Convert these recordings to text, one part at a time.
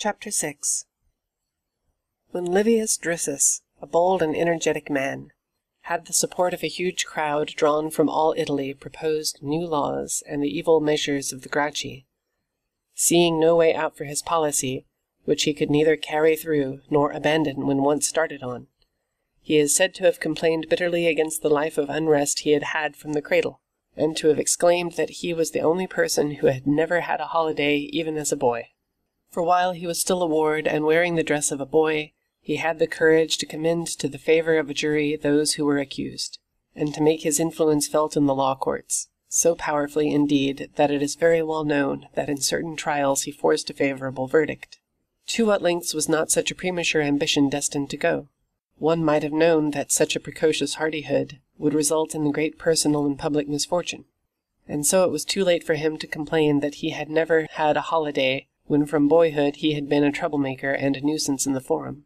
Chapter 6. When Livius Drusus, a bold and energetic man, had the support of a huge crowd drawn from all Italy, proposed new laws and the evil measures of the Gracchi, seeing no way out for his policy, which he could neither carry through nor abandon when once started on, he is said to have complained bitterly against the life of unrest he had had from the cradle, and to have exclaimed that he was the only person who had never had a holiday even as a boy. For while he was still a ward and wearing the dress of a boy, he had the courage to commend to the favour of a jury those who were accused, and to make his influence felt in the law courts, so powerfully indeed that it is very well known that in certain trials he forced a favourable verdict. To what lengths was not such a premature ambition destined to go? One might have known that such a precocious hardihood would result in great personal and public misfortune, and so it was too late for him to complain that he had never had a holiday when from boyhood he had been a troublemaker and a nuisance in the forum.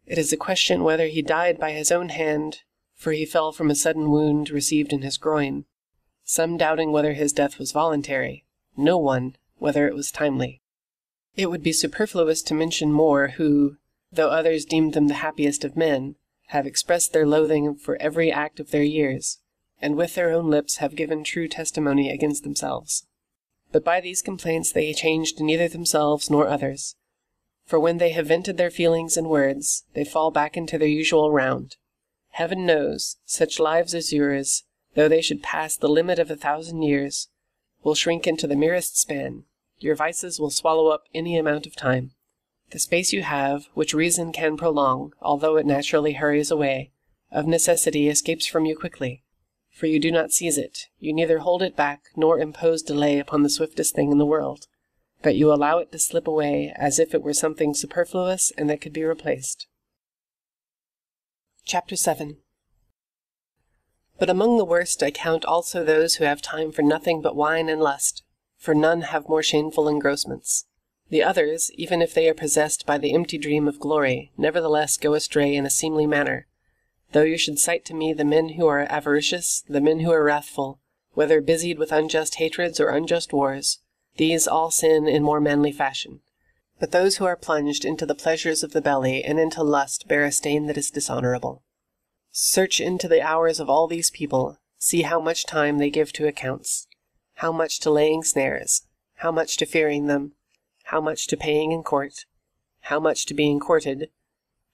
It is a question whether he died by his own hand, for he fell from a sudden wound received in his groin, some doubting whether his death was voluntary, no one whether it was timely. It would be superfluous to mention more who, though others deemed them the happiest of men, have expressed their loathing for every act of their years, and with their own lips have given true testimony against themselves. But by these complaints they changed neither themselves nor others, for when they have vented their feelings in words, they fall back into their usual round. Heaven knows, such lives as yours, though they should pass the limit of 1,000 years, will shrink into the merest span. Your vices will swallow up any amount of time. The space you have, which reason can prolong, although it naturally hurries away, of necessity escapes from you quickly. For you do not seize it, you neither hold it back nor impose delay upon the swiftest thing in the world, but you allow it to slip away as if it were something superfluous and that could be replaced. Chapter 7. But among the worst I count also those who have time for nothing but wine and lust, for none have more shameful engrossments. The others, even if they are possessed by the empty dream of glory, nevertheless go astray in a seemly manner. Though you should cite to me the men who are avaricious, the men who are wrathful, whether busied with unjust hatreds or unjust wars, these all sin in more manly fashion. But those who are plunged into the pleasures of the belly and into lust bear a stain that is dishonourable. Search into the hours of all these people, see how much time they give to accounts, how much to laying snares, how much to fearing them, how much to paying in court, how much to being courted,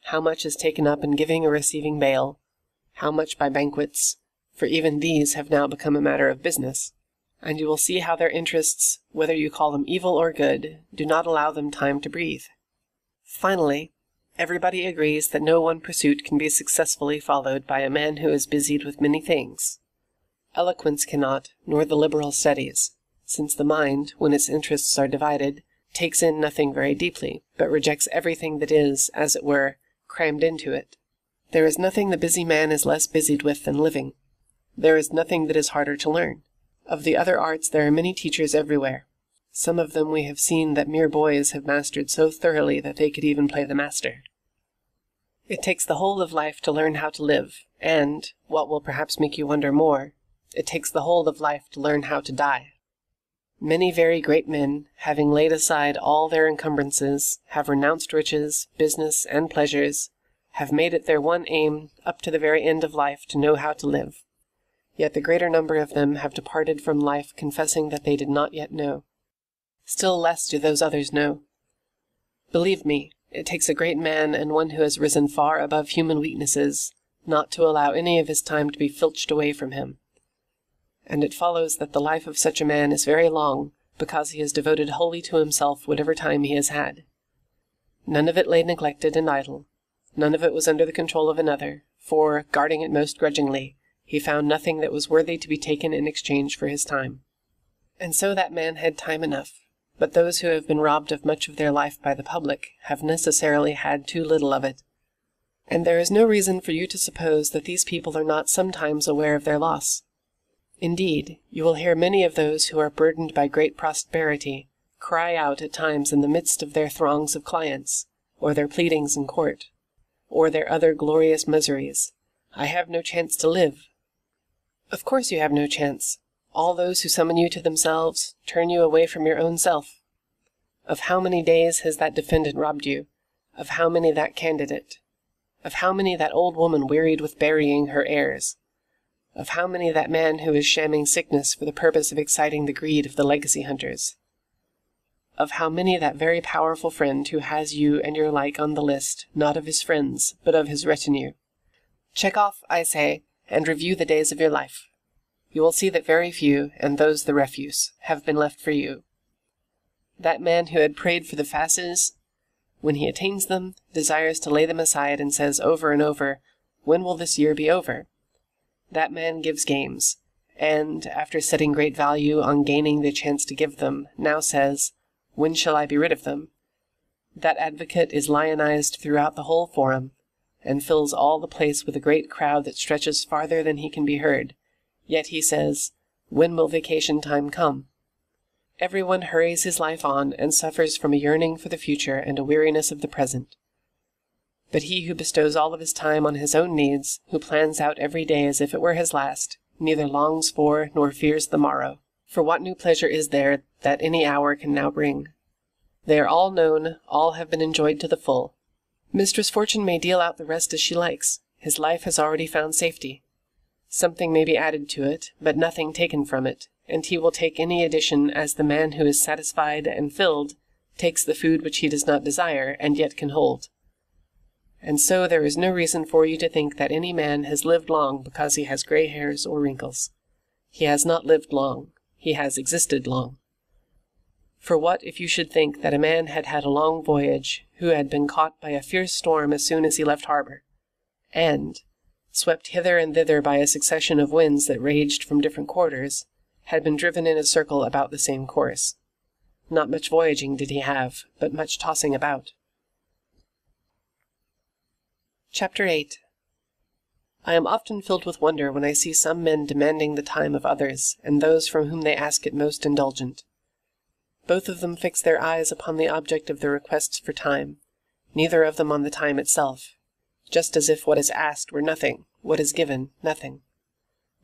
how much is taken up in giving or receiving bail, how much by banquets, for even these have now become a matter of business, and you will see how their interests, whether you call them evil or good, do not allow them time to breathe. Finally, everybody agrees that no one pursuit can be successfully followed by a man who is busied with many things. Eloquence cannot, nor the liberal studies, since the mind, when its interests are divided, takes in nothing very deeply, but rejects everything that is, as it were, crammed into it. There is nothing the busy man is less busied with than living. There is nothing that is harder to learn. Of the other arts there are many teachers everywhere. Some of them we have seen that mere boys have mastered so thoroughly that they could even play the master. It takes the whole of life to learn how to live, and, what will perhaps make you wonder more, it takes the whole of life to learn how to die. Many very great men, having laid aside all their encumbrances, have renounced riches, business, and pleasures, have made it their one aim, up to the very end of life, to know how to live. Yet the greater number of them have departed from life confessing that they did not yet know. Still less do those others know. Believe me, it takes a great man and one who has risen far above human weaknesses, not to allow any of his time to be filched away from him. And it follows that the life of such a man is very long, because he has devoted wholly to himself whatever time he has had. None of it lay neglected and idle. None of it was under the control of another, for, guarding it most grudgingly, he found nothing that was worthy to be taken in exchange for his time. And so that man had time enough, but those who have been robbed of much of their life by the public have necessarily had too little of it. And there is no reason for you to suppose that these people are not sometimes aware of their loss. Indeed, you will hear many of those who are burdened by great prosperity cry out at times in the midst of their throngs of clients, or their pleadings in court, or their other glorious miseries, "I have no chance to live." Of course you have no chance. All those who summon you to themselves turn you away from your own self. Of how many days has that defendant robbed you? Of how many that candidate? Of how many that old woman wearied with burying her heirs? Of how many that man who is shamming sickness for the purpose of exciting the greed of the legacy hunters? Of how many that very powerful friend who has you and your like on the list, not of his friends, but of his retinue? Check off, I say, and review the days of your life. You will see that very few, and those the refuse, have been left for you. That man who had prayed for the fasces, when he attains them, desires to lay them aside and says over and over, "When will this year be over?" That man gives games, and, after setting great value on gaining the chance to give them, now says, "When shall I be rid of them?" That advocate is lionized throughout the whole forum, and fills all the place with a great crowd that stretches farther than he can be heard, yet he says, "When will vacation time come?" Everyone hurries his life on, and suffers from a yearning for the future and a weariness of the present. But he who bestows all of his time on his own needs, who plans out every day as if it were his last, neither longs for nor fears the morrow. For what new pleasure is there that any hour can now bring? They are all known, all have been enjoyed to the full. Mistress Fortune may deal out the rest as she likes. His life has already found safety. Something may be added to it, but nothing taken from it, and he will take any addition as the man who is satisfied and filled takes the food which he does not desire and yet can hold. And so there is no reason for you to think that any man has lived long because he has gray hairs or wrinkles. He has not lived long. He has existed long. For what if you should think that a man had had a long voyage, who had been caught by a fierce storm as soon as he left harbor, and, swept hither and thither by a succession of winds that raged from different quarters, had been driven in a circle about the same course. Not much voyaging did he have, but much tossing about. Chapter 8. I am often filled with wonder when I see some men demanding the time of others, and those from whom they ask it most indulgent. Both of them fix their eyes upon the object of their requests for time, neither of them on the time itself, just as if what is asked were nothing, what is given nothing.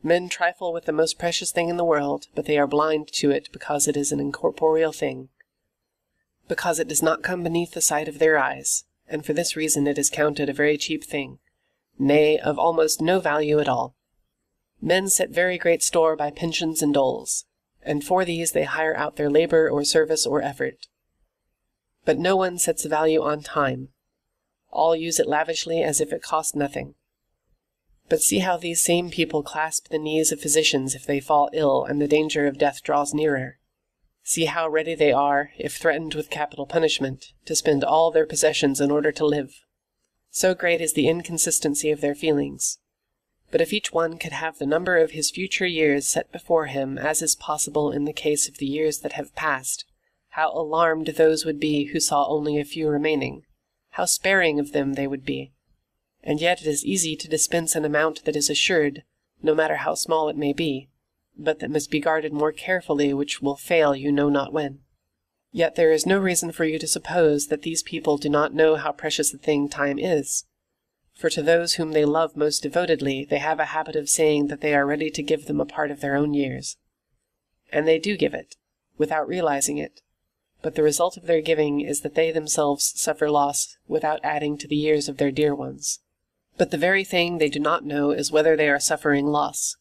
Men trifle with the most precious thing in the world, but they are blind to it because it is an incorporeal thing, because it does not come beneath the sight of their eyes, and for this reason it is counted a very cheap thing, nay, of almost no value at all. Men set very great store by pensions and doles, and for these they hire out their labor or service or effort. But no one sets a value on time. All use it lavishly as if it cost nothing. But see how these same people clasp the knees of physicians if they fall ill and the danger of death draws nearer. See how ready they are, if threatened with capital punishment, to spend all their possessions in order to live. So great is the inconsistency of their feelings. But if each one could have the number of his future years set before him, as is possible in the case of the years that have passed, how alarmed those would be who saw only a few remaining, how sparing of them they would be. And yet it is easy to dispense an amount that is assured, no matter how small it may be, but that must be guarded more carefully, which will fail you know not when. Yet there is no reason for you to suppose that these people do not know how precious a thing time is. For to those whom they love most devotedly, they have a habit of saying that they are ready to give them a part of their own years. And they do give it, without realizing it, but the result of their giving is that they themselves suffer loss without adding to the years of their dear ones. But the very thing they do not know is whether they are suffering loss.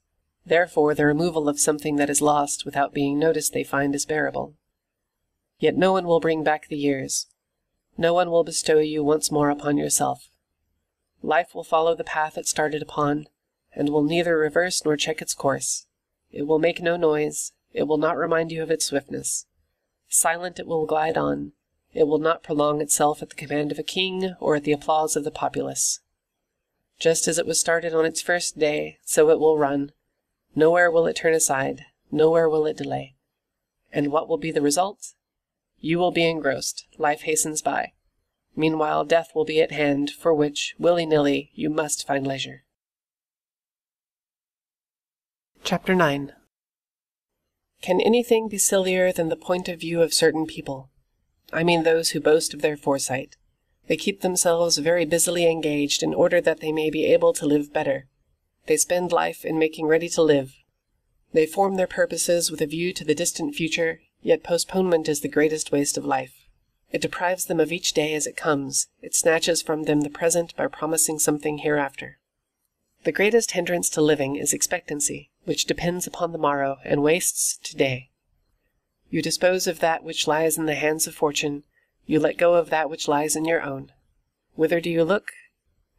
Therefore the removal of something that is lost without being noticed they find is bearable. Yet no one will bring back the years. No one will bestow you once more upon yourself. Life will follow the path it started upon, and will neither reverse nor check its course. It will make no noise. It will not remind you of its swiftness. Silent it will glide on. It will not prolong itself at the command of a king or at the applause of the populace. Just as it was started on its first day, so it will run. Nowhere will it turn aside. Nowhere will it delay. And what will be the result? You will be engrossed. Life hastens by. Meanwhile, death will be at hand, for which, willy-nilly, you must find leisure. Chapter 9. Can anything be sillier than the point of view of certain people? I mean those who boast of their foresight. They keep themselves very busily engaged in order that they may be able to live better. They spend life in making ready to live. They form their purposes with a view to the distant future, yet postponement is the greatest waste of life. It deprives them of each day as it comes. It snatches from them the present by promising something hereafter. The greatest hindrance to living is expectancy, which depends upon the morrow and wastes today. You dispose of that which lies in the hands of fortune. You let go of that which lies in your own. Whither do you look?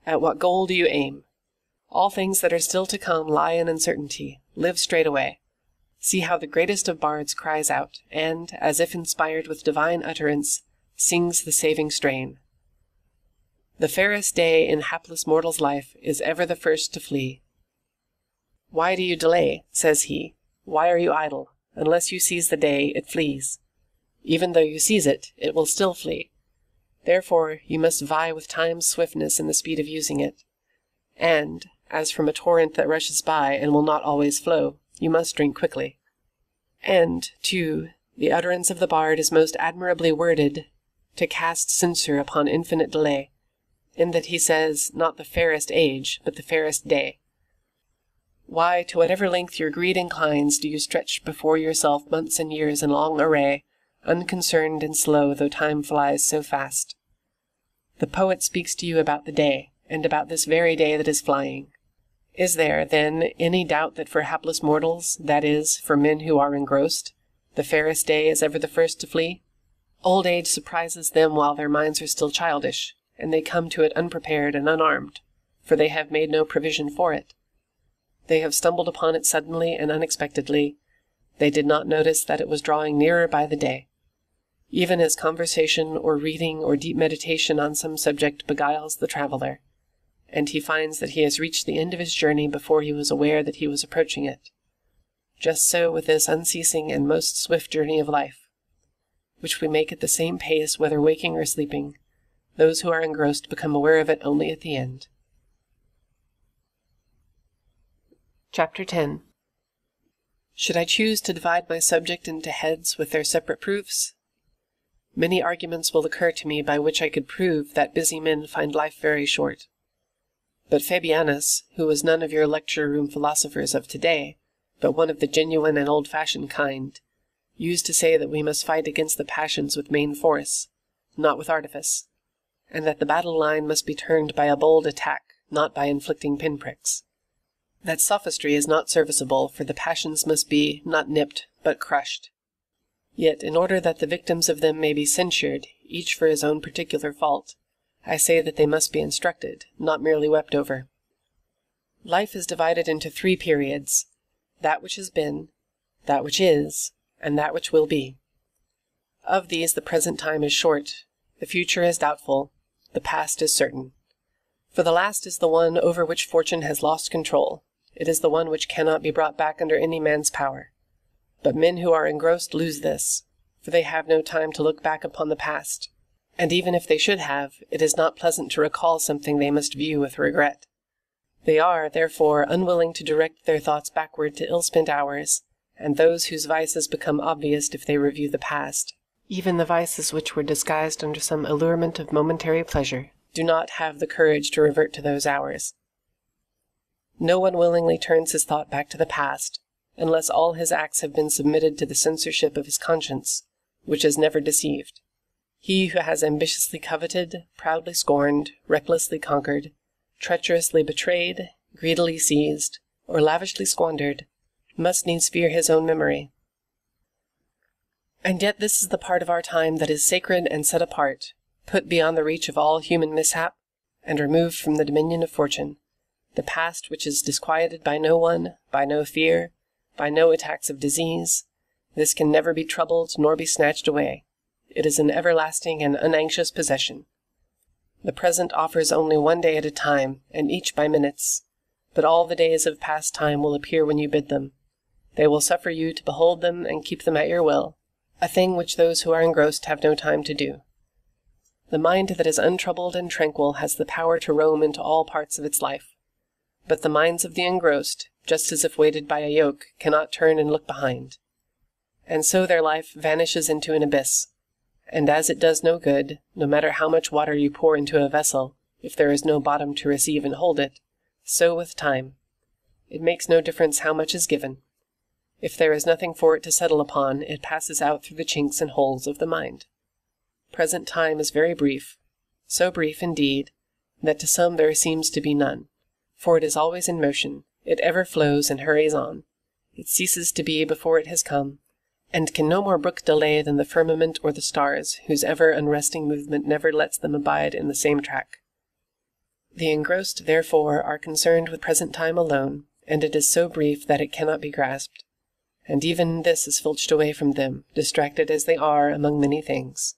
At what goal do you aim? All things that are still to come lie in uncertainty. Live straightway. See how the greatest of bards cries out, and, as if inspired with divine utterance, sings the saving strain. The fairest day in hapless mortal's life is ever the first to flee. Why do you delay? Says he. Why are you idle? Unless you seize the day, it flees. Even though you seize it, it will still flee. Therefore, you must vie with time's swiftness in the speed of using it. And, as from a torrent that rushes by and will not always flow, you must drink quickly. And, too, the utterance of the bard is most admirably worded to cast censure upon infinite delay, in that he says, not the fairest age, but the fairest day. Why, to whatever length your greed inclines, do you stretch before yourself months and years in long array, unconcerned and slow, though time flies so fast? The poet speaks to you about the day, and about this very day that is flying. Is there, then, any doubt that for hapless mortals, that is, for men who are engrossed, the fairest day is ever the first to flee? Old age surprises them while their minds are still childish, and they come to it unprepared and unarmed, for they have made no provision for it. They have stumbled upon it suddenly and unexpectedly. They did not notice that it was drawing nearer by the day. Even as conversation or reading or deep meditation on some subject beguiles the traveller, and he finds that he has reached the end of his journey before he was aware that he was approaching it. Just so with this unceasing and most swift journey of life, which we make at the same pace whether waking or sleeping, those who are engrossed become aware of it only at the end. Chapter 10. Should I choose to divide my subject into heads with their separate proofs? Many arguments will occur to me by which I could prove that busy men find life very short. But Fabianus, who was none of your lecture-room philosophers of today, but one of the genuine and old-fashioned kind, used to say that we must fight against the passions with main force, not with artifice, and that the battle line must be turned by a bold attack, not by inflicting pinpricks. That sophistry is not serviceable, for the passions must be, not nipped, but crushed. Yet, in order that the victims of them may be censured, each for his own particular fault, I say that they must be instructed, not merely wept over. Life is divided into 3 periods: that which has been, that which is, and that which will be. Of these the present time is short, the future is doubtful, the past is certain. For the last is the one over which fortune has lost control. It is the one which cannot be brought back under any man's power. But men who are engrossed lose this, for they have no time to look back upon the past, and even if they should have, it is not pleasant to recall something they must view with regret. They are, therefore, unwilling to direct their thoughts backward to ill-spent hours, and those whose vices become obvious if they review the past, even the vices which were disguised under some allurement of momentary pleasure, do not have the courage to revert to those hours. No one willingly turns his thought back to the past, unless all his acts have been submitted to the censorship of his conscience, which is never deceived. He who has ambitiously coveted, proudly scorned, recklessly conquered, treacherously betrayed, greedily seized, or lavishly squandered, must needs fear his own memory. And yet this is the part of our time that is sacred and set apart, put beyond the reach of all human mishap, and removed from the dominion of fortune, the past which is disquieted by no one, by no fear, by no attacks of disease. This can never be troubled nor be snatched away. It is an everlasting and unanxious possession. The present offers only one day at a time, and each by minutes, but all the days of past time will appear when you bid them. They will suffer you to behold them and keep them at your will, a thing which those who are engrossed have no time to do. The mind that is untroubled and tranquil has the power to roam into all parts of its life, but the minds of the engrossed, just as if weighted by a yoke, cannot turn and look behind. And so their life vanishes into an abyss. And as it does no good, no matter how much water you pour into a vessel, if there is no bottom to receive and hold it, so with time. It makes no difference how much is given. If there is nothing for it to settle upon, it passes out through the chinks and holes of the mind. present time is very brief, so brief, indeed, that to some there seems to be none, for it is always in motion, it ever flows and hurries on. It ceases to be before it has come, and can no more brook delay than the firmament or the stars, whose ever unresting movement never lets them abide in the same track. The engrossed, therefore, are concerned with present time alone, and it is so brief that it cannot be grasped, and even this is filched away from them, distracted as they are among many things.